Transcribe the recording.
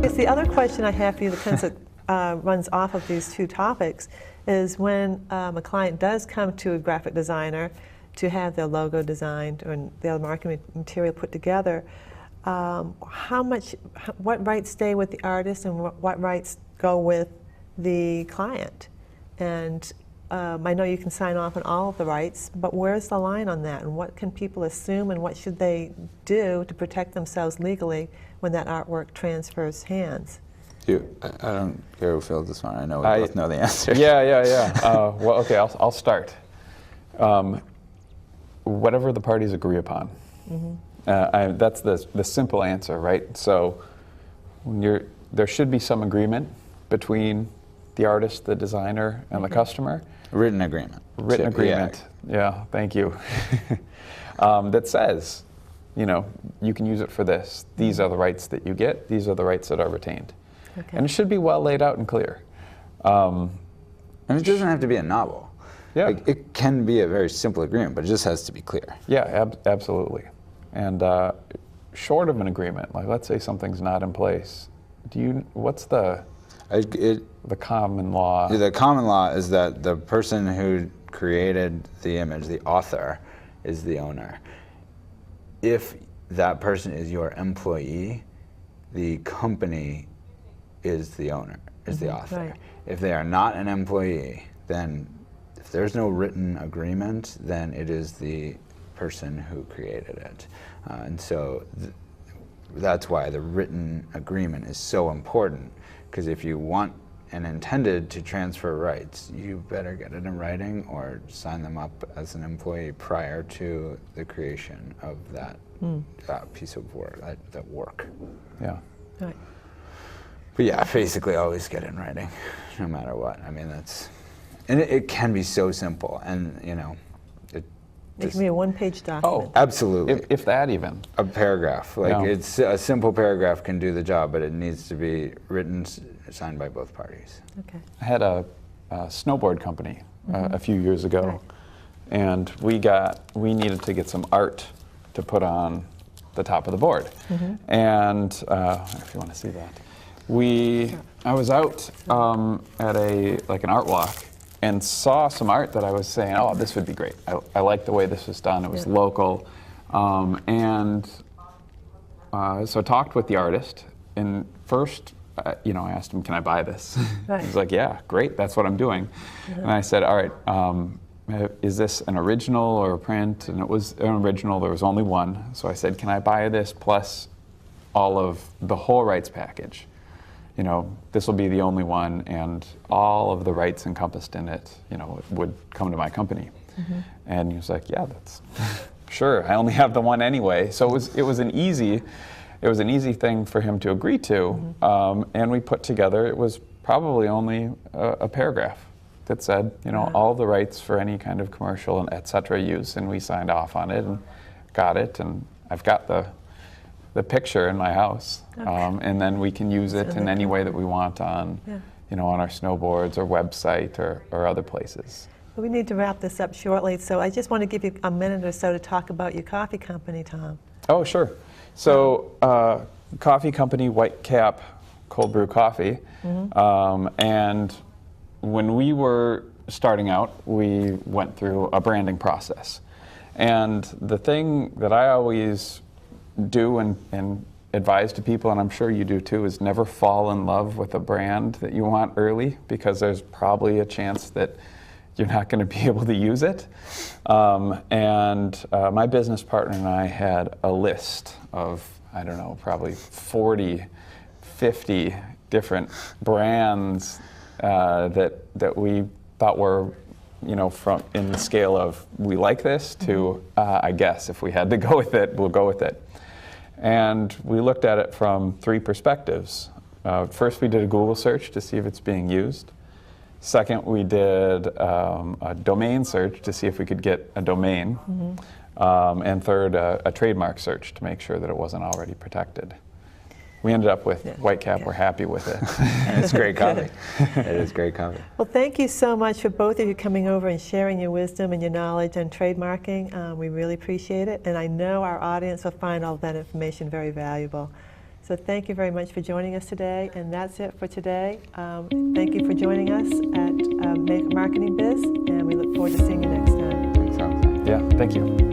Yes, the other question I have for you that kind of runs off of these two topics is when a client does come to a graphic designer to have their logo designed or the other marketing material put together, what rights stay with the artist and what rights go with the client? And I know you can sign off on all of the rights, but where's the line on that? And what can people assume and what should they do to protect themselves legally when that artwork transfers hands? I don't care who fills this one. I know we both know the answer. Yeah. Well, okay, I'll start. Whatever the parties agree upon. Mm-hmm. That's the simple answer, right? So there should be some agreement between the artist, the designer, and the customer. Written agreement. Written agreement. Yeah, thank you. That says, you can use it for this. These are the rights that you get. These are the rights that are retained. Okay. And it should be well laid out and clear. And it doesn't have to be a novel. Yeah. Like, it can be a very simple agreement, but it just has to be clear. Yeah, absolutely. And short of an agreement, like let's say something's not in place, what's the common law? The common law is that the person who created the image, the author, is the owner. If that person is your employee, the company is the owner, is the author. Right. If they are not an employee, then if there's no written agreement, then it is the person who created it. And so that's why the written agreement is so important, because if you want and intended to transfer rights, you better get it in writing or sign them up as an employee prior to the creation of that piece of work, that work. Yeah. Right. But yeah, basically always get it in writing, no matter what. I mean, and it can be so simple, and it can be a one-page document. Oh, absolutely. If that even. A paragraph, it's a simple paragraph can do the job, but it needs to be written, signed by both parties. Okay. I had a snowboard company a few years ago, and we needed to get some art to put on the top of the board. And if you want to see that, I was out at an art walk and saw some art that I was saying, oh, this would be great. I like the way this was done. It was local. So I talked with the artist, and first, I asked him, can I buy this? Right. He's like, yeah, great, that's what I'm doing. And I said, all right, is this an original or a print? And it was an original, there was only one. So I said, can I buy this plus all of the whole rights package? This will be the only one, and all of the rights encompassed in it, would come to my company. And he was like, yeah, that's sure. I only have the one anyway. So it was an easy thing for him to agree to. And we put together, it was probably only a paragraph that said, all the rights for any kind of commercial and et cetera use, and we signed off on it and got it, and I've got the picture in my house, and then we can use it in any way that we want on, on our snowboards or website or other places. We need to wrap this up shortly, so I just want to give you a minute or so to talk about your coffee company, Tom. Oh, sure. So, coffee company, White Cap Cold Brew Coffee, and when we were starting out, we went through a branding process, and the thing that I always do and advise to people, and I'm sure you do too, is never fall in love with a brand that you want early, because there's probably a chance that you're not going to be able to use it. My business partner and I had a list of, I don't know, probably 40, 50 different brands that we thought were, from in the scale of we like this to I guess if we had to go with it, we'll go with it. And we looked at it from three perspectives. First, we did a Google search to see if it's being used. Second, we did a domain search to see if we could get a domain. And third, a trademark search to make sure that it wasn't already protected. We ended up with White Cap. We're happy with it. And it's great coffee. It is great coffee. Well, thank you so much for both of you coming over and sharing your wisdom and your knowledge on trademarking. We really appreciate it. And I know our audience will find all of that information very valuable. So thank you very much for joining us today, and that's it for today. Thank you for joining us at Make Marketing Biz, and we look forward to seeing you next time. Thanks, Rob. Yeah, thank you.